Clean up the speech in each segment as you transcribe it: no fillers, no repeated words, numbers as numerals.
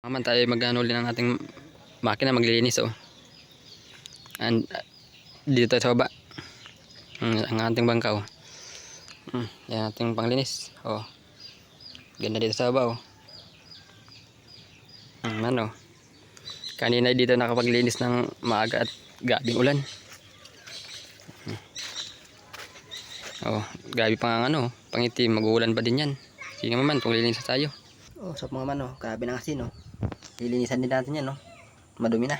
Naman tayo mag-ano ulit ng ating makina, maglilinis And dito tayo sa baba. Ang ating bangka yan ating panglinis. Ganda dito sa baba Ano. Kanina dito nakapaglinis ng maaga at gabing ulan. Gabi pa nga pangitim, mag-uulan pa din yan. Sige naman, tunglilinis tayo. Sa mga man grabe ng asin Lilinisan din natin yan Madumi na.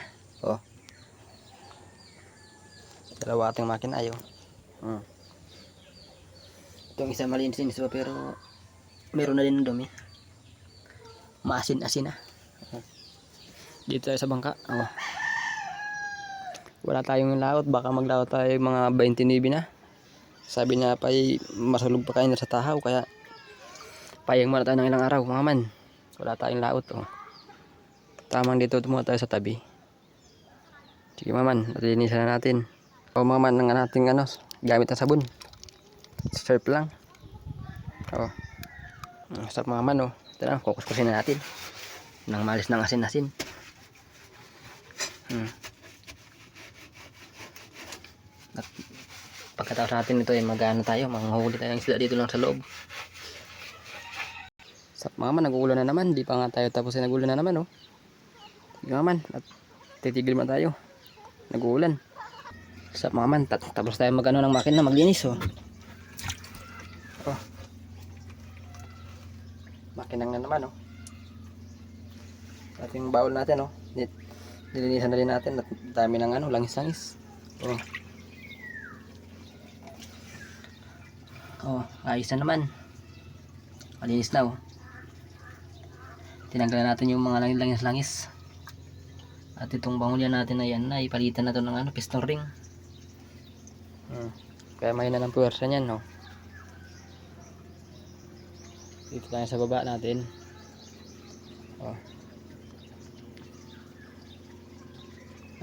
Dalawa ating makina Itong isa malinis-linis pa pero meron na din ng dumi. Maasin-asin na. Dito tayo sa bangka. Wala tayong laot, baka maglaot tayo mga 29 na. Sabi niya pa masulog pa kayo na sa tahaw, kaya payang muna tayo ng ilang araw mga man. Wala tayong laot Tamang dito muna tayo sa tabi. Sige mga man, linisan na natin. Mga man ng ating gamit na sabon. Surf lang. Sa mga man ito na, kukuskusin na natin nang malis ng asin-asin. At pagkatapos natin ito mag-ano tayo, manghuli tayo ng isda dito lang sa loob. Sa mga man, nag-uulan na naman. Di pa nga tayo tapos nag-uulan na naman Sige mga man, at titigil man tayo. Nag-uulan. Sa mga man, tapos tayo mag-ano ng makina, maglinis makinang na naman ating bawal natin nilinisan na rin natin at dami ng langis-langis. Ayos na naman, malinis na tinanggal na natin yung mga langis-langis at itong bangulyan natin na yan na ipalitan na ito ng piston ring. Kaya mahina ng puwersa nyan dito tayo sa baba natin.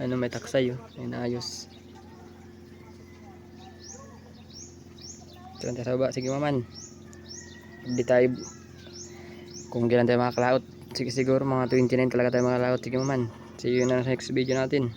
May taksay may naayos. Ito tayo sa baba. Sige maman, hindi tayo kung kailan tayo makakalaot. Sige siguro mga 29 talaga tayo makakalaot. Sige maman, see you na sa next video natin.